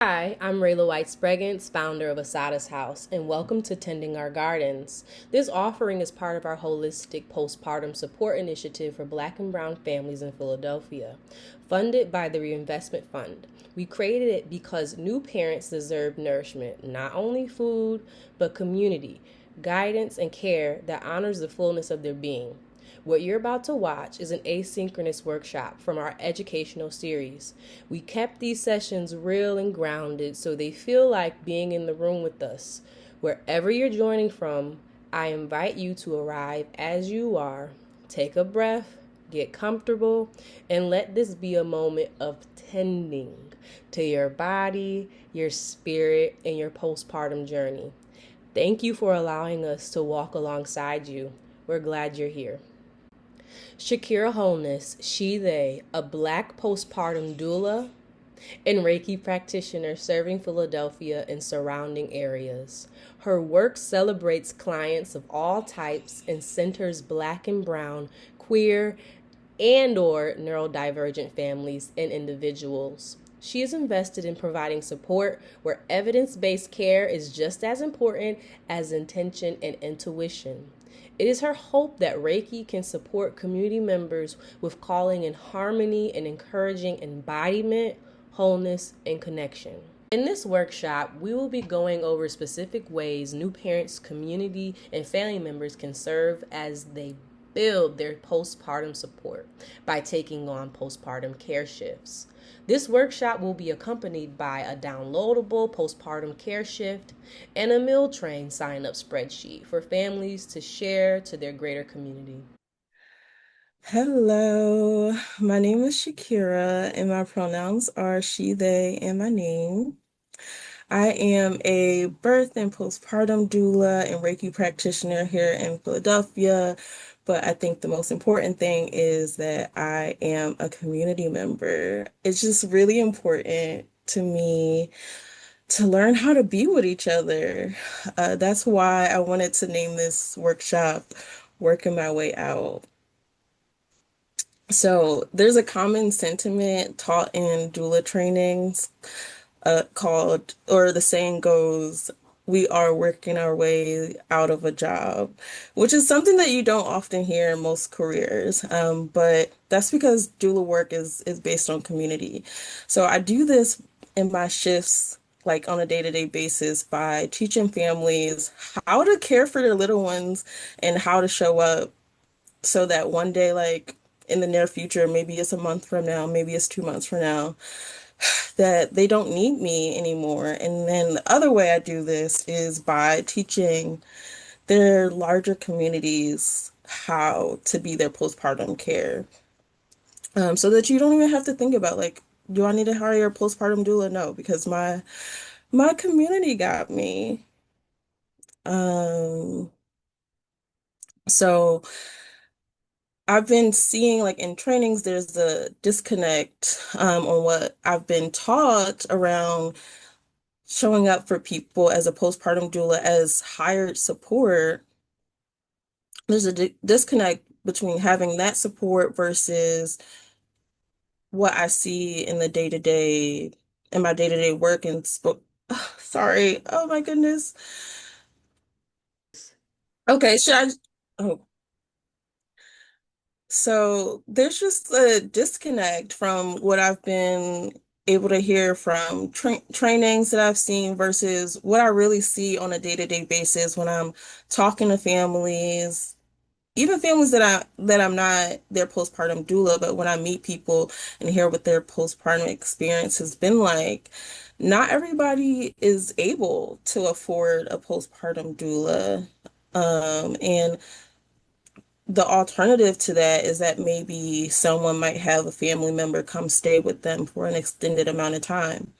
Hi, I'm Rayla White Spreggins, founder of Assata's House, and welcome to Tending Our Gardens. This offering is part of our holistic postpartum support initiative for Black and Brown families in Philadelphia, funded by the Reinvestment Fund. We created it because new parents deserve nourishment, not only food, but community, guidance, and care that honors the fullness of their being. What you're about to watch is an asynchronous workshop from our educational series. We kept these sessions real and grounded so they feel like being in the room with us. Wherever you're joining from, I invite you to arrive as you are, take a breath, get comfortable, and let this be a moment of tending to your body, your spirit, and your postpartum journey. Thank you for allowing us to walk alongside you. We're glad you're here. Shakera Wholeness, they, a Black postpartum doula and Reiki practitioner serving Philadelphia and surrounding areas. Her work celebrates clients of all types and centers Black and Brown, queer, and/or neurodivergent families and individuals. She is invested in providing support where evidence-based care is just as important as intention and intuition. It is her hope that Reiki can support community members with calling in harmony and encouraging embodiment, wholeness, and connection. In this workshop, we will be going over specific ways new parents, community, and family members can serve as they build their postpartum support by taking on postpartum care shifts. This workshop will be accompanied by a downloadable postpartum care shift and a meal train sign up spreadsheet for families to share to their greater community. Hello, my name is Shakera, and my pronouns are she, they, and my name. I am a birth and postpartum doula and Reiki practitioner here in Philadelphia. But I think the most important thing is that I am a community member. It's just really important to me to learn how to be with each other. That's why I wanted to name this workshop Working My Way Out. So there's a common sentiment taught in doula trainings called, or the saying goes, we are working our way out of a job, which is something that you don't often hear in most careers. But that's because doula work is based on community. So I do this in my shifts, like on a day-to-day basis, by teaching families how to care for their little ones and how to show up so that one day, like in the near future, maybe it's a month from now, maybe it's 2 months from now, that they don't need me anymore. And then the other way I do this is by teaching their larger communities how to be their postpartum care. So that you don't even have to think about like, do I need to hire a postpartum doula? No, because my community got me. Um, so I've been seeing like in trainings, there's a disconnect on what I've been taught around showing up for people as a postpartum doula as hired support. There's a di disconnect between having that support versus what I see in the day-to-day, in my day-to-day work and spoke. Sorry. Oh my goodness. Okay, should I? Oh, so there's just a disconnect from what I've been able to hear from trainings that I've seen versus what I really see on a day-to-day basis when I'm talking to families, even families that I'm not their postpartum doula, but when I meet people and hear what their postpartum experience has been like, not everybody is able to afford a postpartum doula. And the alternative to that is that maybe someone might have a family member come stay with them for an extended amount of time.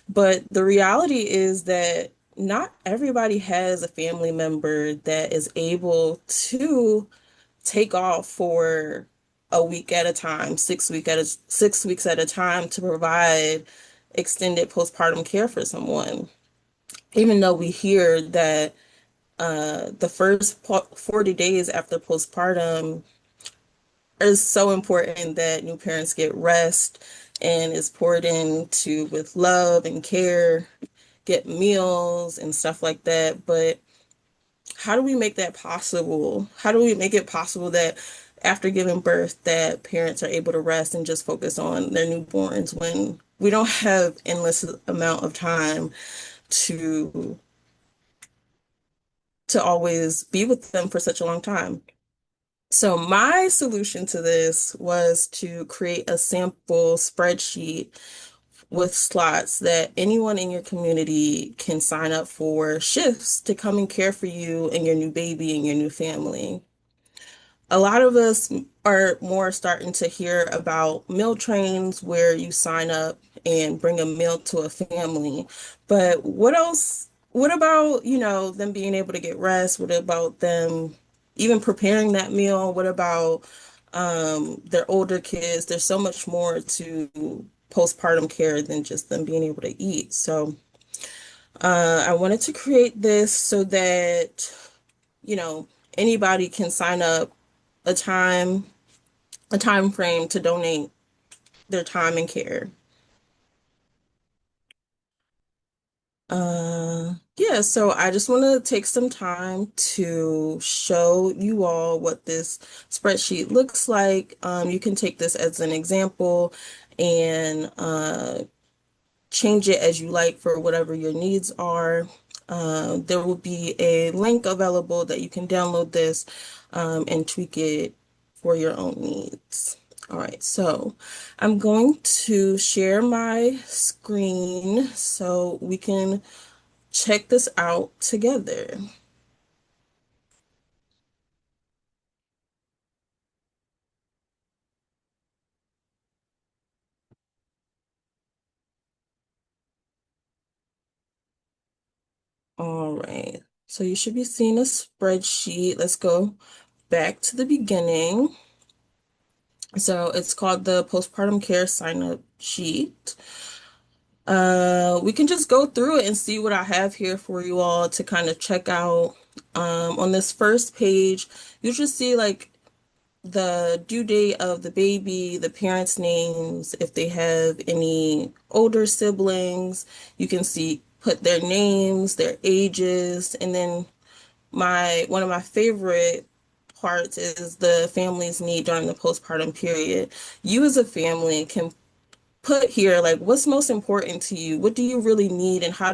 But the reality is that not everybody has a family member that is able to take off for a week at a time, 6 weeks at a time to provide extended postpartum care for someone. Even though we hear that the first 40 days after postpartum is so important that new parents get rest and is poured into with love and care, get meals and stuff like that. But how do we make that possible? How do we make it possible that after giving birth that parents are able to rest and just focus on their newborns when we don't have endless amount of time to always be with them for such a long time? So my solution to this was to create a sample spreadsheet with slots that anyone in your community can sign up for shifts to come and care for you and your new baby and your new family. A lot of us are more starting to hear about meal trains where you sign up and bring a meal to a family. But what else? What about, them being able to get rest? What about them even preparing that meal? What about their older kids? There's so much more to postpartum care than just them being able to eat. So I wanted to create this so that, you know, anybody can sign up a time a time frame to donate their time and care. Yeah, so I just want to take some time to show you all what this spreadsheet looks like. You can take this as an example and change it as you like for whatever your needs are. There will be a link available that you can download this and tweak it for your own needs. All right, so I'm going to share my screen so we can check this out together. All right, so you should be seeing a spreadsheet. Let's go back to the beginning. So it's called the postpartum care sign up sheet. We can just go through it and see what I have here for you all to kind of check out. On this first page, you should see like the due date of the baby, the parents' names, if they have any older siblings, you can see put their names, their ages, and then my one of my favorite parts is the family's need during the postpartum period. You as a family can put here like what's most important to you, what do you really need, and how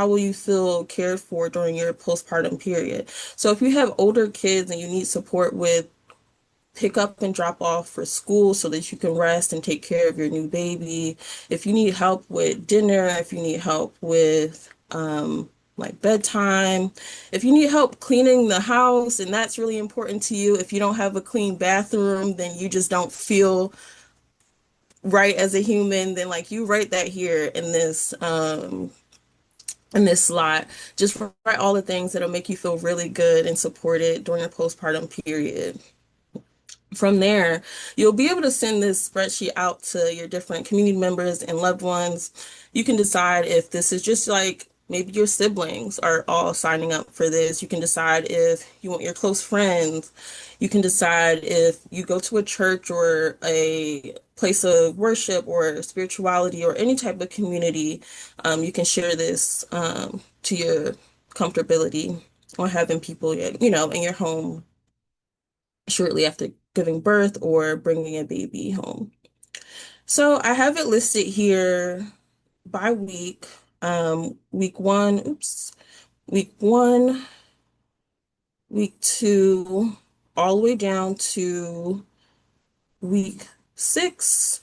will you feel cared for during your postpartum period. So if you have older kids and you need support with pick up and drop off for school so that you can rest and take care of your new baby, if you need help with dinner, if you need help with like bedtime, if you need help cleaning the house and that's really important to you, if you don't have a clean bathroom, then you just don't feel right as a human, then like you write that here in this slot. Just write all the things that'll make you feel really good and supported during the postpartum period. From there, you'll be able to send this spreadsheet out to your different community members and loved ones. You can decide if this is just like maybe your siblings are all signing up for this. You can decide if you want your close friends. You can decide if you go to a church or a place of worship or spirituality or any type of community. You can share this to your comfortability or having people, in your home shortly after giving birth or bringing a baby home. So I have it listed here by week. Week one, week one, week two, all the way down to week six.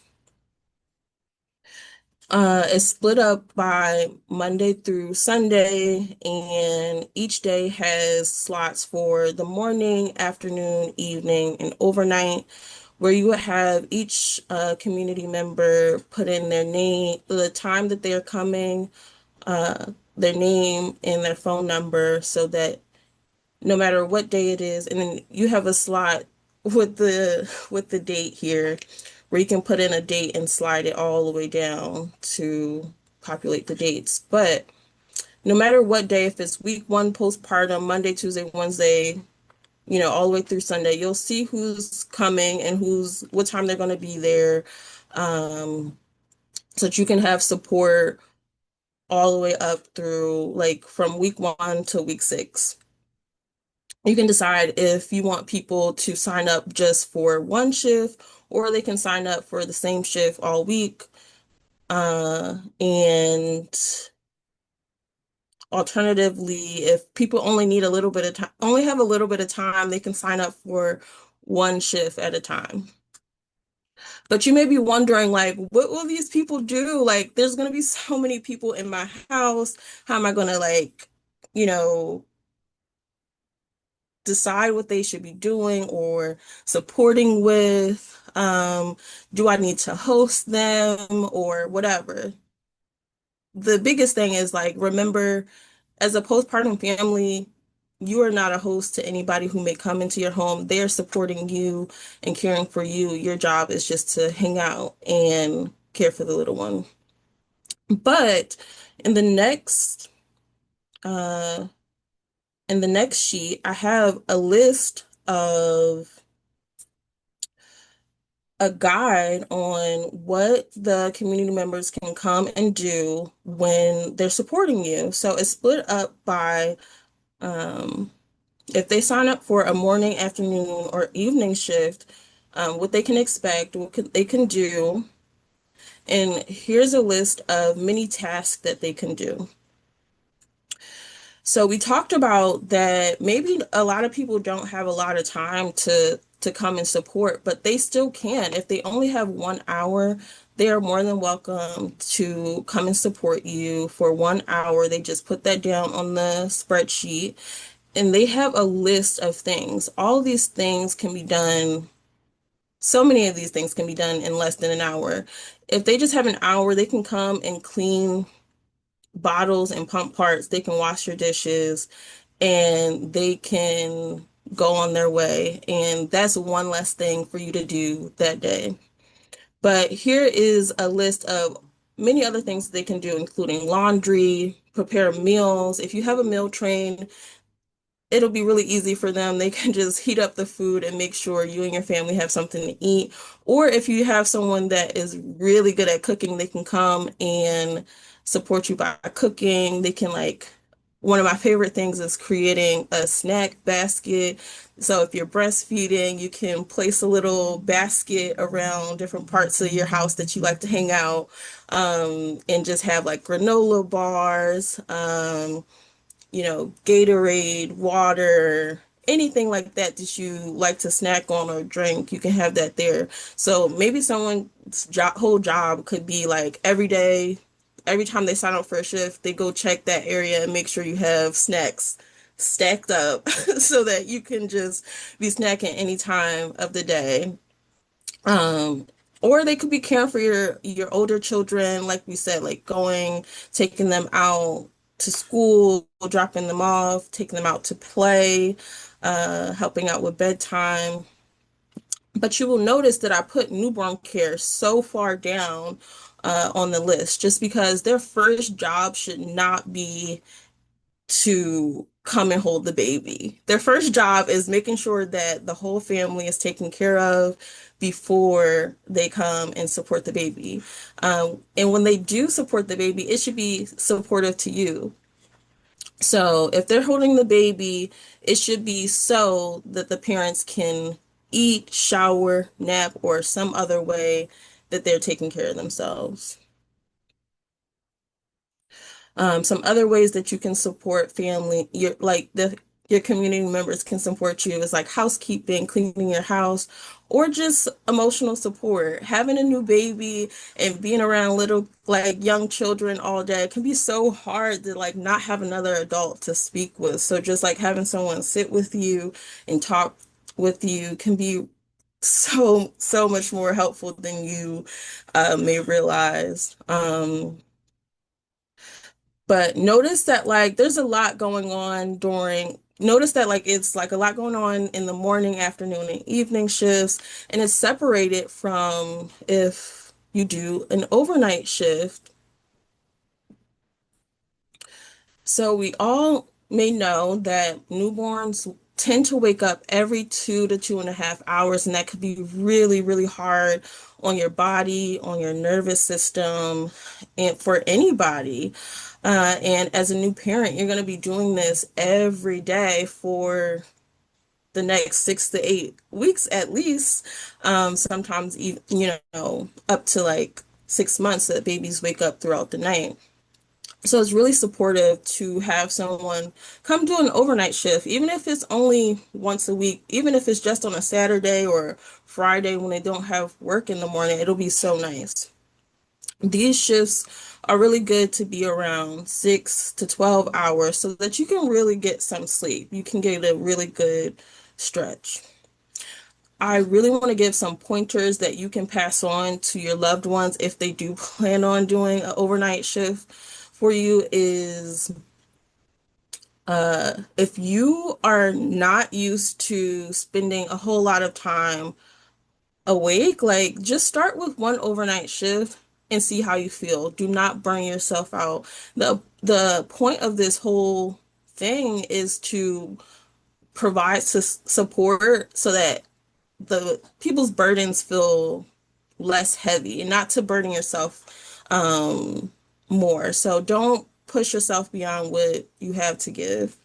It's split up by Monday through Sunday, and each day has slots for the morning, afternoon, evening, and overnight, where you would have each community member put in their name, the time that they're coming, their name, and their phone number, so that no matter what day it is, and then you have a slot with the date here where you can put in a date and slide it all the way down to populate the dates. But no matter what day, if it's week one postpartum, Monday, Tuesday, Wednesday, all the way through Sunday, you'll see who's coming and what time they're going to be there. Um, so that you can have support all the way up through like from week 1 to week 6. You can decide if you want people to sign up just for one shift, or they can sign up for the same shift all week. And alternatively, if people only need a little bit of time, only have a little bit of time, they can sign up for one shift at a time. But you may be wondering, like, what will these people do? Like, there's going to be so many people in my house. How am I going to, like, you know, decide what they should be doing or supporting with? Do I need to host them or whatever? The biggest thing is like, remember, as a postpartum family, you are not a host to anybody who may come into your home. They are supporting you and caring for you. Your job is just to hang out and care for the little one. But in the next uh in the next sheet, I have a list of a guide on what the community members can come and do when they're supporting you. So it's split up by um if they sign up for a morning, afternoon, or evening shift, what they can expect, they can do, and here's a list of many tasks that they can do. So we talked about that maybe a lot of people don't have a lot of time to come and support, but they still can. If they only have 1 hour, they are more than welcome to come and support you for 1 hour. They just put that down on the spreadsheet, and they have a list of things. All of these things can be done, so many of these things can be done in less than an hour. If they just have an hour, they can come and clean bottles and pump parts. They can wash your dishes and they can go on their way. And that's one less thing for you to do that day. But here is a list of many other things they can do, including laundry, prepare meals. If you have a meal train, it'll be really easy for them. They can just heat up the food and make sure you and your family have something to eat. Or if you have someone that is really good at cooking, they can come and support you by cooking. They can like, one of my favorite things is creating a snack basket. So if you're breastfeeding, you can place a little basket around different parts of your house that you like to hang out, and just have like granola bars, Gatorade, water, anything like that that you like to snack on or drink, you can have that there. So maybe someone's whole job could be like every day, every time they sign up for a shift, they go check that area and make sure you have snacks stacked up so that you can just be snacking any time of the day. Um, or they could be caring for your older children, like we said, like taking them out to school, dropping them off, taking them out to play, helping out with bedtime. But you will notice that I put newborn care so far down on the list just because their first job should not be to come and hold the baby. Their first job is making sure that the whole family is taken care of before they come and support the baby. And when they do support the baby, it should be supportive to you. So if they're holding the baby, it should be so that the parents can eat, shower, nap, or some other way that they're taking care of themselves. Some other ways that you can support family, your community members can support you is like housekeeping, cleaning your house, or just emotional support. Having a new baby and being around little like young children all day can be so hard to like not have another adult to speak with. So just like having someone sit with you and talk with you can be so much more helpful than you may realize. But notice that like there's a lot going on notice that like it's like a lot going on in the morning, afternoon, and evening shifts, and it's separated from if you do an overnight shift. So we all may know that newborns tend to wake up every 2 to 2.5 hours, and that could be really, really hard on your body, on your nervous system, and for anybody. And as a new parent, you're going to be doing this every day for the next 6 to 8 weeks at least. Sometimes even, up to like 6 months that babies wake up throughout the night. So it's really supportive to have someone come do an overnight shift, even if it's only once a week, even if it's just on a Saturday or Friday when they don't have work in the morning, it'll be so nice. These shifts are really good to be around 6 to 12 hours so that you can really get some sleep. You can get a really good stretch. I really want to give some pointers that you can pass on to your loved ones if they do plan on doing an overnight shift for you is if you are not used to spending a whole lot of time awake, like just start with one overnight shift and see how you feel. Do not burn yourself out. The point of this whole thing is to provide support so that the people's burdens feel less heavy and not to burden yourself more. So don't push yourself beyond what you have to give.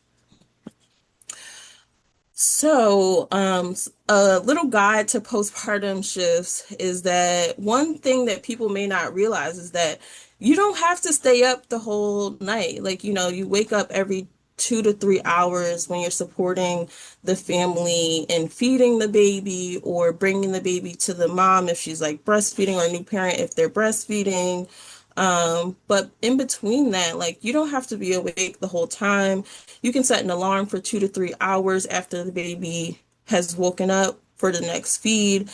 So, a little guide to postpartum shifts is that one thing that people may not realize is that you don't have to stay up the whole night. Like, you wake up every 2 to 3 hours when you're supporting the family and feeding the baby or bringing the baby to the mom if she's like breastfeeding or a new parent if they're breastfeeding. But in between that, like you don't have to be awake the whole time. You can set an alarm for 2 to 3 hours after the baby has woken up for the next feed.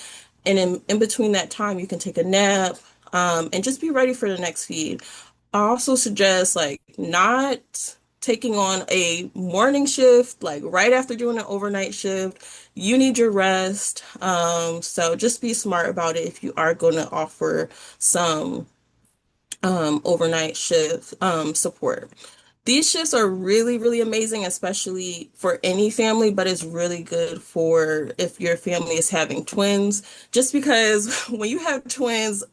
And in between that time, you can take a nap, and just be ready for the next feed. I also suggest like not taking on a morning shift, like right after doing an overnight shift. You need your rest. So just be smart about it if you are going to offer some overnight shift support. These shifts are really, really amazing, especially for any family, but it's really good for if your family is having twins, just because when you have twins,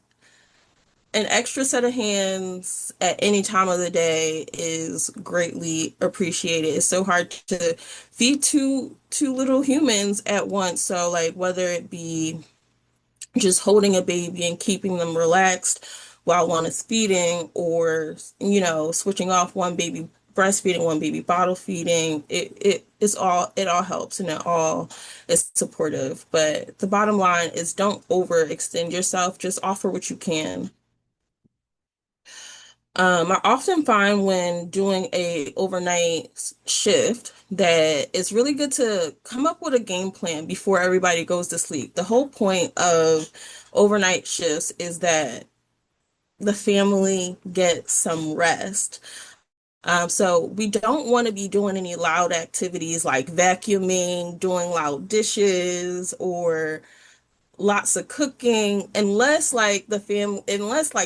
an extra set of hands at any time of the day is greatly appreciated. It's so hard to feed two little humans at once. So like whether it be just holding a baby and keeping them relaxed while one is feeding or switching off one baby breastfeeding, one baby bottle feeding, it all helps and it all is supportive, but the bottom line is don't overextend yourself, just offer what you can. I often find when doing a overnight shift that it's really good to come up with a game plan before everybody goes to sleep. The whole point of overnight shifts is that the family gets some rest. So we don't want to be doing any loud activities like vacuuming, doing loud dishes, or lots of cooking unless like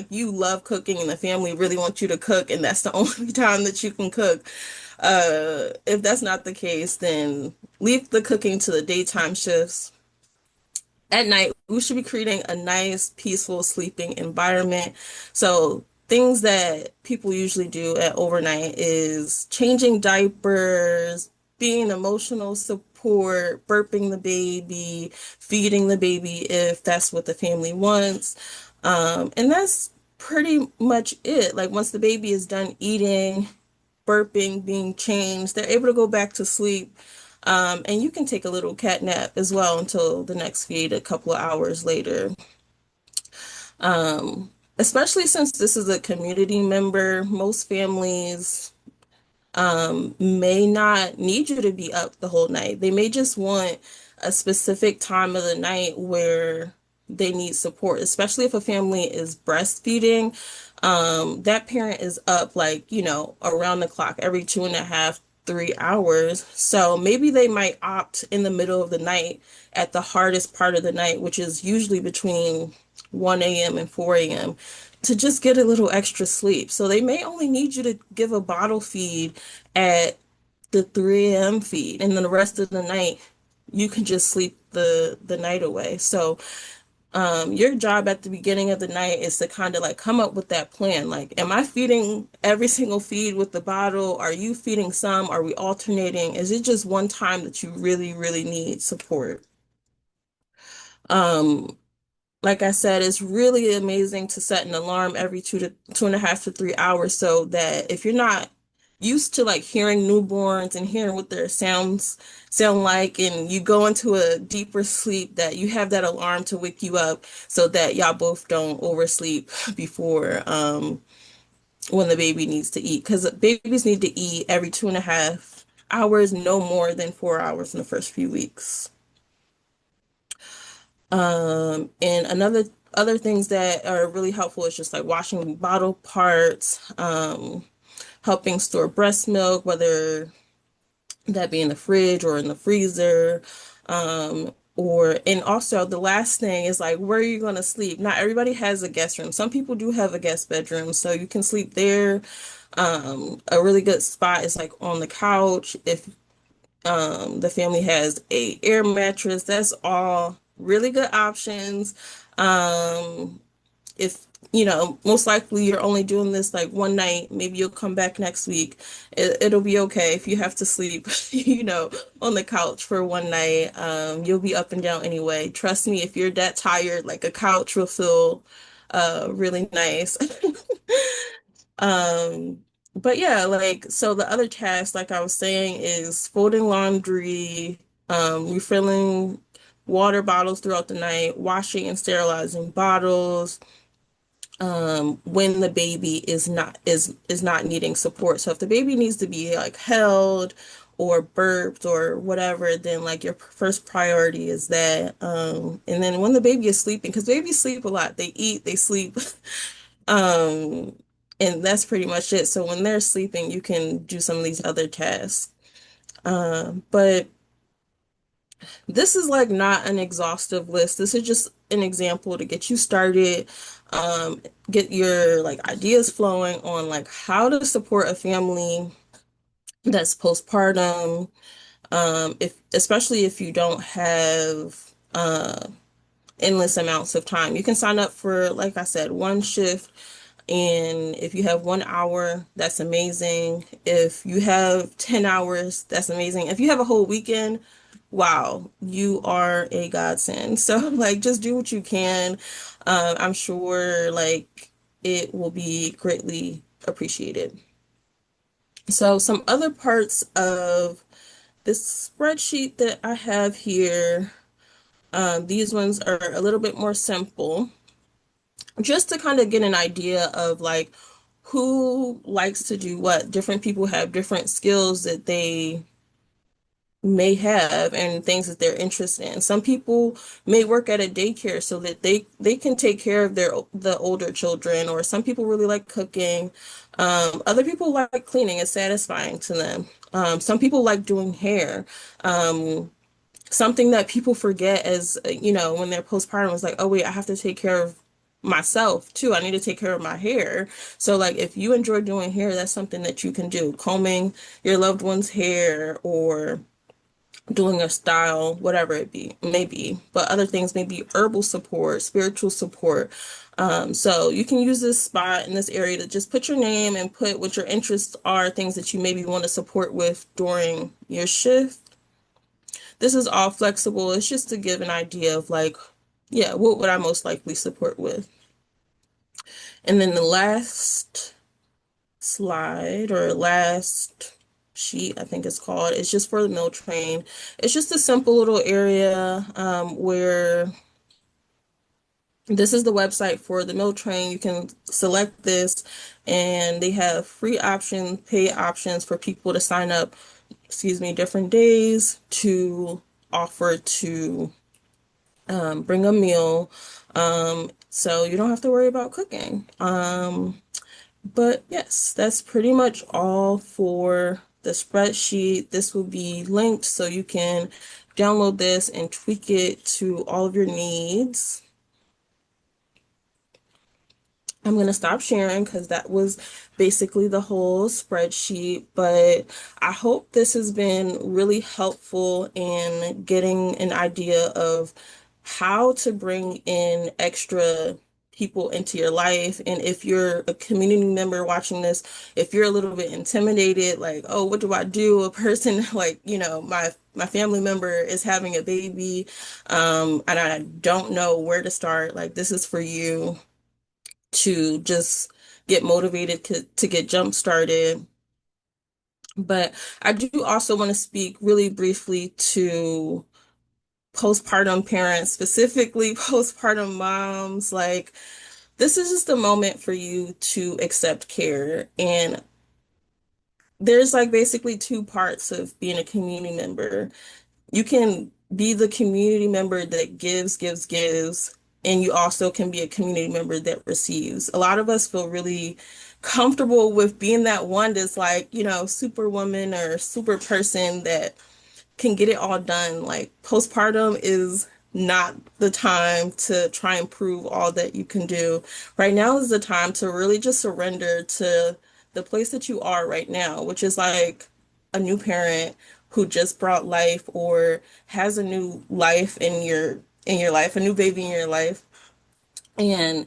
you love cooking and the family really wants you to cook and that's the only time that you can cook. If that's not the case, then leave the cooking to the daytime shifts. At night, we should be creating a nice, peaceful sleeping environment. So, things that people usually do at overnight is changing diapers, being emotional support, burping the baby, feeding the baby if that's what the family wants. And that's pretty much it. Like, once the baby is done eating, burping, being changed, they're able to go back to sleep. And you can take a little cat nap as well until the next feed a couple of hours later. Especially since this is a community member, most families may not need you to be up the whole night. They may just want a specific time of the night where they need support, especially if a family is breastfeeding. That parent is up like, around the clock every 2.5, 3 hours. So maybe they might opt in the middle of the night at the hardest part of the night, which is usually between 1 a.m. and 4 a.m. to just get a little extra sleep. So they may only need you to give a bottle feed at the 3 a.m. feed, and then the rest of the night you can just sleep the night away. So your job at the beginning of the night is to kind of like come up with that plan. Like, am I feeding every single feed with the bottle? Are you feeding some? Are we alternating? Is it just one time that you really, really need support? Um, like I said, it's really amazing to set an alarm every 2.5 to 3 hours so that if you're not used to like hearing newborns and hearing what their sounds sound like, and you go into a deeper sleep, that you have that alarm to wake you up so that y'all both don't oversleep before when the baby needs to eat. Because babies need to eat every 2.5 hours, no more than 4 hours in the first few weeks. And other things that are really helpful is just like washing bottle parts, helping store breast milk, whether that be in the fridge or in the freezer. And also the last thing is like, where are you going to sleep? Not everybody has a guest room. Some people do have a guest bedroom, so you can sleep there. A really good spot is like on the couch. If the family has a air mattress. That's all really good options. Um, if most likely you're only doing this like one night, maybe you'll come back next week. It'll be okay if you have to sleep, on the couch for one night. You'll be up and down anyway. Trust me, if you're that tired, like a couch will feel really nice. Um, but yeah, like, so the other tasks, like I was saying, is folding laundry, refilling water bottles throughout the night, washing and sterilizing bottles, when the baby is not needing support. So if the baby needs to be like held or burped or whatever, then like your first priority is that. And then when the baby is sleeping, because babies sleep a lot, they eat, they sleep. Um, and that's pretty much it. So when they're sleeping, you can do some of these other tasks. But this is like not an exhaustive list. This is just an example to get you started, get your like ideas flowing on like how to support a family that's postpartum. If especially if you don't have endless amounts of time. You can sign up for, like I said, one shift. And if you have 1 hour, that's amazing. If you have 10 hours, that's amazing. If you have a whole weekend, wow, you are a godsend. So, like, just do what you can. I'm sure, like, it will be greatly appreciated. So, some other parts of this spreadsheet that I have here, these ones are a little bit more simple, just to kind of get an idea of like who likes to do what. Different people have different skills that they may have and things that they're interested in. Some people may work at a daycare so that they can take care of the older children, or some people really like cooking. Other people like cleaning. It's satisfying to them. Some people like doing hair. Um, Something that people forget as, when they're postpartum is like, oh wait, I have to take care of myself too. I need to take care of my hair. So like if you enjoy doing hair, that's something that you can do. Combing your loved one's hair or doing a style, whatever it be, maybe. But other things may be herbal support, spiritual support. So you can use this spot in this area to just put your name and put what your interests are, things that you maybe want to support with during your shift. This is all flexible. It's just to give an idea of like, yeah, what would I most likely support with? And then the last slide or last sheet, I think it's called, it's just for the meal train. It's just a simple little area where this is the website for the meal train. You can select this, and they have free options, pay options for people to sign up, different days to offer to bring a meal. So you don't have to worry about cooking. But yes, that's pretty much all for the spreadsheet. This will be linked so you can download this and tweak it to all of your needs. I'm going to stop sharing because that was basically the whole spreadsheet. But I hope this has been really helpful in getting an idea of how to bring in extra people into your life. And if you're a community member watching this, if you're a little bit intimidated, like, oh, what do I do? A person like, my family member is having a baby, and I don't know where to start. Like, this is for you to just get motivated to get jump started. But I do also want to speak really briefly to postpartum parents, specifically postpartum moms. Like, this is just a moment for you to accept care. And there's like basically two parts of being a community member. You can be the community member that gives, and you also can be a community member that receives. A lot of us feel really comfortable with being that one that's like, superwoman or super person that can get it all done. Like, postpartum is not the time to try and prove all that you can do. Right now is the time to really just surrender to the place that you are right now, which is like a new parent who just brought life or has a new life in your life, a new baby in your life. And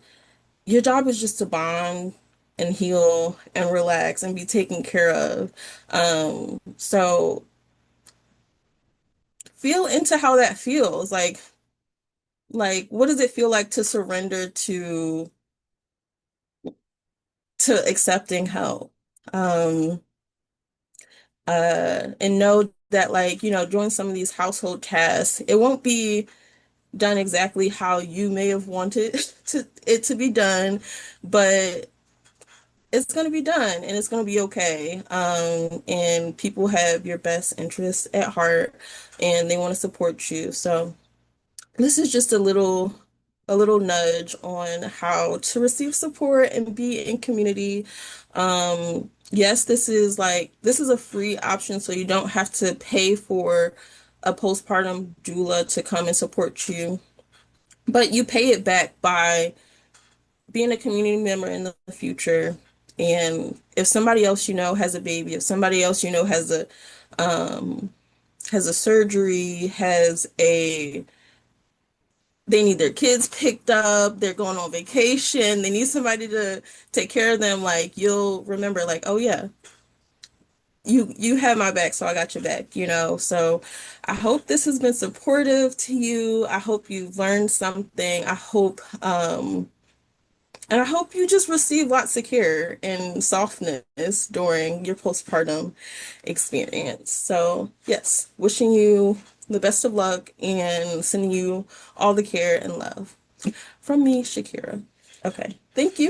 your job is just to bond and heal and relax and be taken care of. So feel into how that feels. Like what does it feel like to surrender to accepting help? Um, and know that, like, doing some of these household tasks, it won't be done exactly how you may have wanted to be done, but it's going to be done and it's going to be okay. And people have your best interests at heart and they want to support you. So this is just a little nudge on how to receive support and be in community. Yes, this is a free option, so you don't have to pay for a postpartum doula to come and support you, but you pay it back by being a community member in the future. And if somebody else has a baby, if somebody else um has a surgery, they need their kids picked up, they're going on vacation, they need somebody to take care of them, like, you'll remember, like, oh yeah, you have my back, so I got your back. So I hope this has been supportive to you. I hope you've learned something. And I hope you just receive lots of care and softness during your postpartum experience. So, yes, wishing you the best of luck and sending you all the care and love from me, Shakera. Okay, thank you.